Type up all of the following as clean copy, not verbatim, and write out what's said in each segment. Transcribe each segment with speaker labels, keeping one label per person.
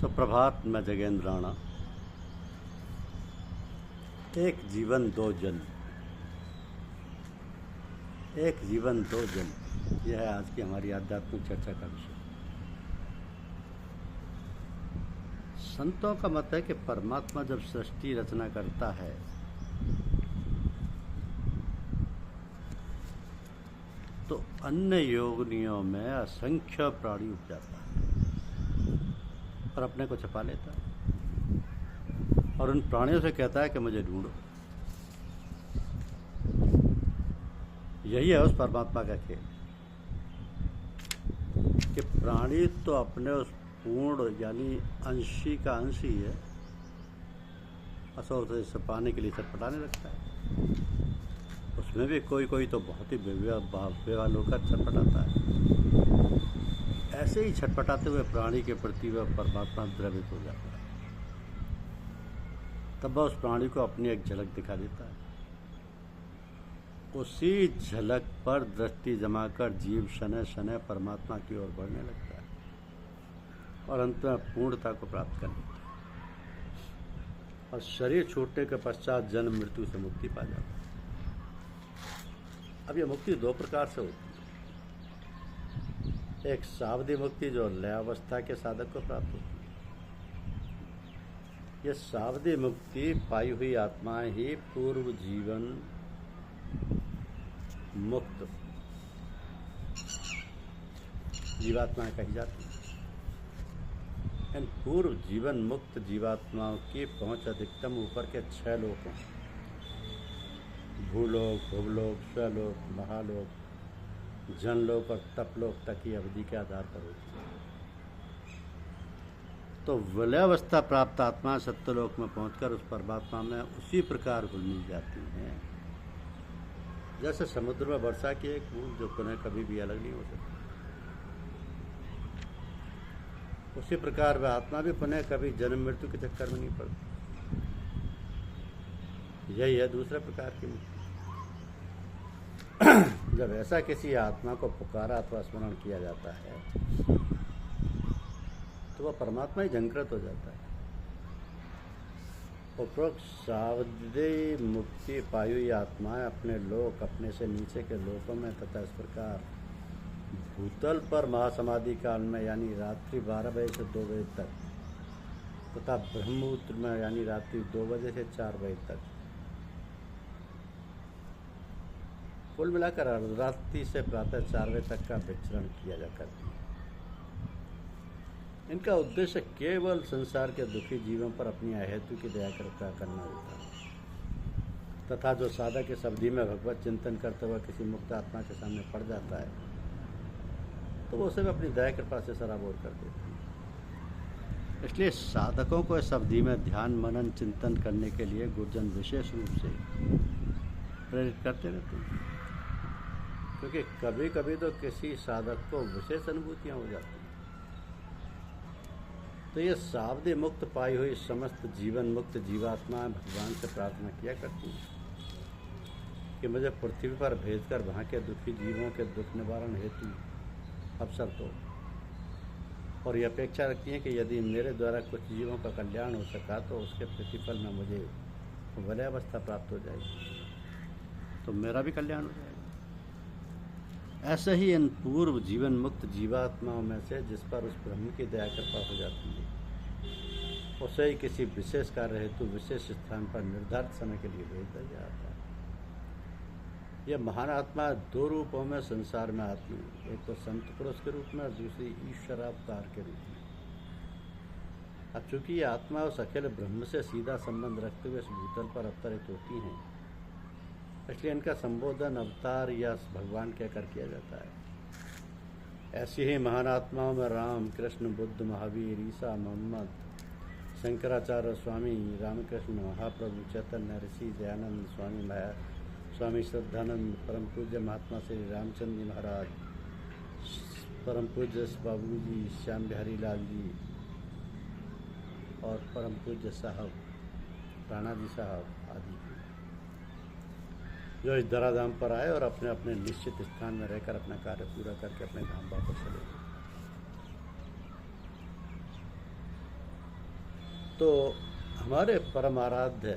Speaker 1: सुप्रभात। मैं जगेंद्र राणा। एक जीवन दो जन्म, एक जीवन दो जन्म, यह है आज की हमारी आध्यात्मिक चर्चा का विषय। संतों का मत है कि परमात्मा जब सृष्टि रचना करता है तो अन्य योनियों में असंख्य प्राणी उपजाता है और अपने को छिपा लेता है और उन प्राणियों से कहता है कि मुझे ढूंढो। यही है उस परमात्मा का खेल कि प्राणी तो अपने उस पूर्ण यानी अंशी का अंश ही है, असौर से इसे पाने के लिए छटपटाने लगता है। उसमें भी कोई कोई तो बहुत ही बेवाल होकर छटपटाता है। ऐसे ही छटपटाते हुए प्राणी के प्रति वह परमात्मा द्रवित हो जाता है। तब वह उस प्राणी को अपनी एक झलक दिखा देता है। उसी झलक पर दृष्टि जमाकर जीव शनय शनय परमात्मा की ओर बढ़ने लगता है और अंत में पूर्णता को प्राप्त कर लेता है और शरीर छूटने के पश्चात जन्म मृत्यु से मुक्ति पा जाता है। अब यह मुक्ति दो प्रकार से होती है। एक सावधि मुक्ति जो लयावस्था के साधक को प्राप्त होती है। यह सावधि मुक्ति पाई हुई आत्माएं ही पूर्व जीवन मुक्त जीवात्माएं कही जाती हैं। इन पूर्व जीवन मुक्त जीवात्माओं की पहुंच अधिकतम ऊपर के 6 लोकों भूलोक, भुवलोक, स्वलोक, महालोक, जनलोक और तपलोक तक की अवधि के आधार पर होती है। तो विलयावस्था प्राप्त आत्मा सत्यलोक में पहुंचकर उस परमात्मा में उसी प्रकार घुल मिल जाती हैं जैसे समुद्र में वर्षा की एक बूंद जो पुनः कभी भी अलग नहीं हो सकती। उसी प्रकार वह आत्मा भी पुनः कभी जन्म मृत्यु के चक्कर में नहीं पड़ती। यही है दूसरे प्रकार की मुक्ति। जब ऐसा किसी आत्मा को पुकारा अथवा स्मरण किया जाता है तो वह परमात्मा ही झंकृत हो जाता है। उपरोक्त सावधि मुक्ति पाई हुई आत्माएं अपने लोक, अपने से नीचे के लोकों में तथा इस प्रकार भूतल पर महासमाधि काल में यानी रात्रि 12 बजे से 2 बजे तक तथा ब्रह्मूत्र में यानी रात्रि 2 बजे से 4 बजे तक कुल मिलाकर अर्धरात्रि से प्रातः 4 बजे तक का विचरण किया जा करती है। इनका उद्देश्य केवल संसार के दुखी जीवों पर अपनी अहेतु की दया कृपा करना होता है तथा जो साधक इस अवधि में भगवत चिंतन करते हुए किसी मुक्त आत्मा के सामने पड़ जाता है तो वो उसे भी अपनी दया कृपा से सराबोर कर देती है। इसलिए साधकों को इस अवधि में ध्यान मनन चिंतन करने के लिए गुरुजन विशेष रूप से प्रेरित करते रहते हैं, क्योंकि कभी कभी तो किसी साधक को विशेष अनुभूतियाँ हो जाती हैं। तो ये सावधि मुक्त पाई हुई समस्त जीवन मुक्त जीवात्मा भगवान से प्रार्थना किया करती है कि मुझे पृथ्वी पर भेजकर वहाँ के दुखी जीवों के दुख निवारण हेतु अवसर दो, और ये अपेक्षा रखती हैं कि यदि मेरे द्वारा कुछ जीवों का कल्याण हो सका तो उसके प्रतिफल में मुझे विलयावस्था प्राप्त हो जाएगी तो मेरा भी कल्याण हो जाएगा। ऐसे ही इन पूर्व जीवन मुक्त जीवात्माओं में से जिस पर उस ब्रह्म की दया कृपा हो जाती है उसे ही किसी विशेष कार्य हेतु विशेष स्थान पर निर्धारित समय के लिए भेज दिया जाता है। यह महान आत्मा 2 रूपों में संसार में आती है, एक तो संत पुरुष के रूप में और दूसरी ईश्वरावतार के रूप में। अब चूंकि ये आत्मा उस अखिल ब्रह्म से सीधा संबंध रखते हुए इस भूतल पर अवतरित होती हैं, इसलिए इनका संबोधन अवतार या भगवान कहकर किया जाता है। ऐसी ही महान आत्माओं में राम, कृष्ण, बुद्ध, महावीर, ईसा, मोहम्मद, शंकराचार्य, स्वामी रामकृष्ण, महाप्रभु, चैतन्य, ऋषि दयानंद, स्वामी माया, स्वामी श्रद्धानंद, परम पूज्य महात्मा श्री रामचंद्र जी महाराज, परम पूज्य बाबू जी, श्याम बिहारी लाल जी और परम पूज्य साहब राणा जी साहब आदि जो इस धराधाम पर आए और अपने अपने निश्चित स्थान में रहकर अपना कार्य पूरा करके अपने धाम वापस चले गए। तो हमारे परम आराध्य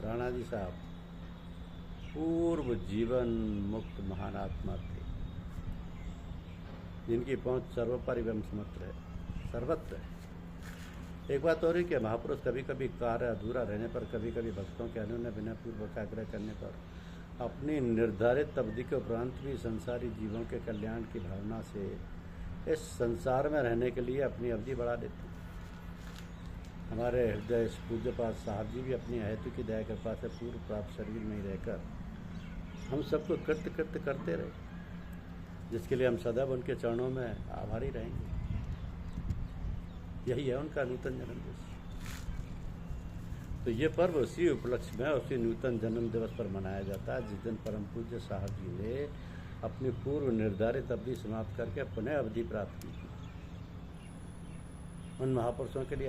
Speaker 1: राणा जी साहब पूर्व जीवन मुक्त महान आत्मा थे, जिनकी पहुंच सर्वोपरि एवं सर्वत्र है। एक बात और है कि महापुरुष कभी कभी कार्य अधूरा रहने पर, कभी कभी भक्तों के अनुनय विनयपूर्वक आग्रह करने पर अपनी निर्धारित अवधि के उपरांत भी संसारी जीवों के कल्याण की भावना से इस संसार में रहने के लिए अपनी अवधि बढ़ा देते हैं। हमारे हृदय पूज्यपाद साहब जी भी अपनी अहेतु की दया कृपा से पूर्व प्राप्त शरीर में ही रहकर हम सबको कृत्य कृत्य करते रहे, जिसके लिए हम सदैव उनके चरणों में आभारी रहेंगे। यही है उनका नूतन जन्म दिवस। तो ये पर्व उसी उपलक्ष्य में, उसी नूतन जन्म दिवस पर मनाया जाता है जिस दिन परम पूज्य साहब जी ने अपनी पूर्व निर्धारित अवधि समाप्त करके पुनः अवधि प्राप्त की थी। उन महापुरुषों के लिए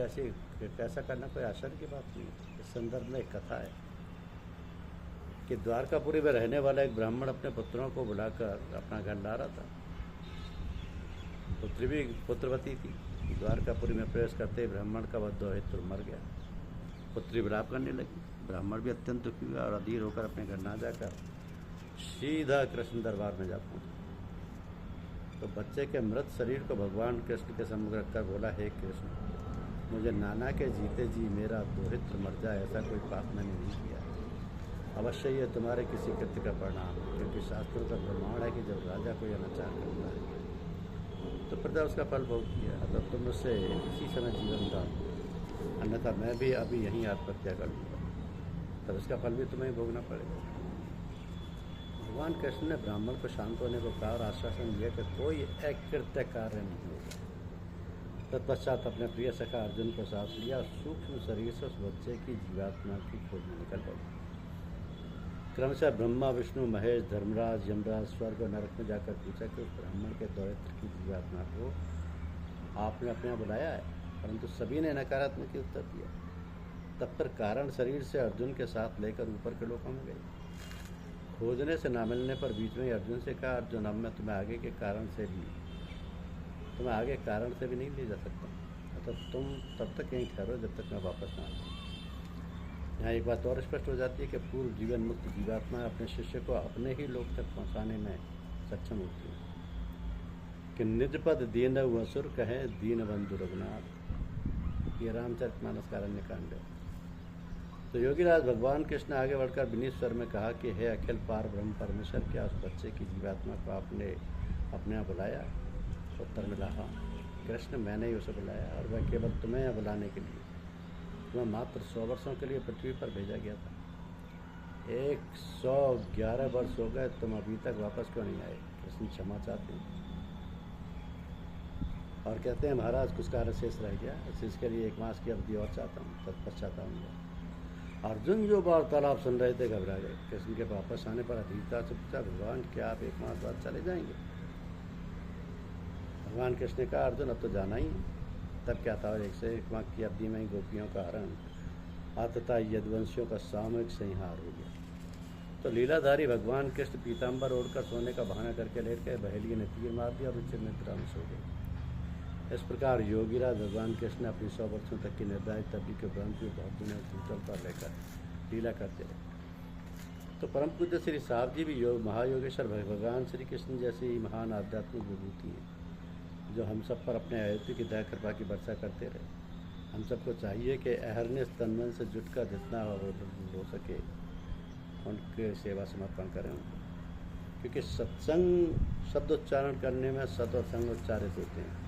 Speaker 1: ऐसा करना कोई आश्चर्य की बात नहीं है। इस संदर्भ में एक कथा है कि द्वारकापुरी में रहने वाला एक ब्राह्मण अपने पुत्रों को बुलाकर अपना घर ला रहा था। पुत्री भी पुत्रवती थी। द्वारकापुरी में प्रवेश करते ही ब्राह्मण का वह दोहित्र मर गया। पुत्री विलाप करने लगी। ब्राह्मण भी अत्यंत दुखी हुआ और अधीर होकर अपने घर ना जाकर सीधा कृष्ण दरबार में जा पहुंचा। तो बच्चे के मृत शरीर को भगवान कृष्ण के सम्मुख रखकर बोला, हे कृष्ण, मुझे नाना के जीते जी मेरा दोहित्र मर जाए, ऐसा कोई पाप मैंने नहीं किया। अवश्य ये तुम्हारे किसी कृत्य का परिणाम है, क्योंकि शास्त्रों का प्रमाण है कि जब राजा कोई अनाचार करता है तो प्रजा उसका फल भोगती है। अतः तुम उससे इसी समय जीवन दान, अन्यथा मैं भी अभी यहीं आत्महत्या कर लूँगा, तब इसका फल भी तुम्हें भोगना पड़ेगा। भगवान कृष्ण ने ब्राह्मण को शांत होने को कहा और आश्वासन दिया कि कोई अकृत्य कार्य नहीं होगा। तत्पश्चात अपने प्रिय सखा अर्जुन को साथ लिया और सूक्ष्म शरीर से उस बच्चे की जीवात्मा की खोज में निकल पड़े। क्रमशः ब्रह्मा, विष्णु, महेश, धर्मराज, यमराज स्वर्ग और नरक में जाकर पूछा कि उस ब्राह्मण के दोहित्र की जीवात्मा को आपने अपने यहाँ बुलाया है, परंतु सभी ने नकारात्मक उत्तर दिया। तब पर कारण शरीर से अर्जुन के साथ लेकर ऊपर के लोकों में गए। खोजने से ना मिलने पर बीच में ही अर्जुन से कहा, अर्जुन, अब मैं तुम्हें आगे कारण से भी नहीं ले जा सकता, अतः तुम तब तक यहीं ठहरो जब तक मैं वापस ना आऊँ। यहाँ एक बात और स्पष्ट हो जाती है कि पूर्व जीवन मुक्त जीवात्मा अपने शिष्य को अपने ही लोक तक पहुँचाने में सक्षम होती है कि निजपद दीन असुर कहे दीन बंधु रघुनाथ। ये रामचरितमानस का अरण्य कांड है। तो योगीराज भगवान कृष्ण आगे बढ़कर विनीत स्वर में कहा कि हे अखिल पार ब्रह्म परमेश्वर, क्या उस बच्चे की जीवात्मा को आपने अपने यहाँ बुलाया? उत्तर मिला, हाँ कृष्ण, मैंने ही उसे बुलाया और वह केवल तुम्हें यहाँ बुलाने के लिए। तुम्हें मात्र 100 वर्षों के लिए पृथ्वी पर भेजा गया था। 111 वर्ष हो गए, तुम अभी तक वापस क्यों नहीं आए? कृष्ण क्षमा चाहते हैं और कहते हैं, महाराज कुछ कार्य शेष रह गया, इसके लिए 1 मास की अवधि और चाहता हूँ, तत्पश्चात आऊँगा। अर्जुन जो वार्तालाप सुन रहे थे घबरा गए। कृष्ण के वापस आने पर अधीरता से पूछा, भगवान क्या आप 1 मास बाद चले जाएंगे? भगवान कृष्ण ने कहा, अर्जुन अब तो जाना ही है। तब क्या था, 101 मास की अवधि में ही गोपियों का हरण तथा यदुवंशियों का सामूहिक संहार हो गया। तो लीलाधारी भगवान कृष्ण पीताम्बर ओढ़कर सोने का बहाना करके लेट गए। बहेलिए ने तीर मार दिया और उच्च निद्रा में सो गए। इस प्रकार योगीराज भगवान कृष्ण ने अपनी 100 वर्षों तक की निर्धारित अवधि के उपरांत भी बहुत दिनों भूतल पर रहकर लीला करते रहे। तो परम पूज्य श्री साहब जी भी महायोगेश्वर भगवान श्री कृष्ण जैसी ही महान आध्यात्मिक विभूति है, जो हम सब पर अपने अहेतु की दया कृपा की वर्षा करते रहे। हम सबको चाहिए कि अहरनिश तन-मन से जुटकर जितना हो सके उनके सेवा समर्पण करें, क्योंकि सत्संग शब्द उच्चारण करने में सत और संग उच्चारित होते हैं,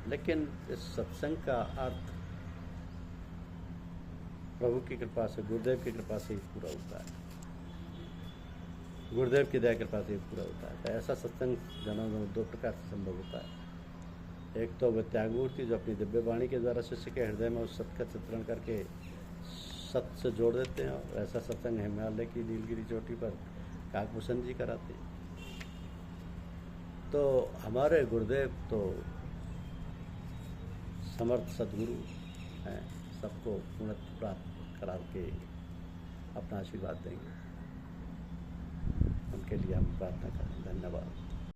Speaker 1: लेकिन इस सत्संग का अर्थ प्रभु की कृपा से, गुरुदेव की कृपा से ही पूरा होता है, गुरुदेव की दया कृपा से ही पूरा होता है। तो ऐसा सत्संग जनों में 2 प्रकार से संभव होता है। एक तो वह त्यागमूर्ति जो अपनी दिव्य वाणी के द्वारा शिष्य के हृदय में उस सत्य का चित्रण करके सत्य से जोड़ देते हैं, और ऐसा सत्संग हिमालय की नीलगिरी चोटी पर काकभूषण जी कराते हैं। तो हमारे गुरुदेव तो समर्थ सद्गुरु हैं, सबको पूर्णत्व प्राप्त करा के अपना आशीर्वाद देंगे। उनके लिए हम प्रार्थना करें। धन्यवाद।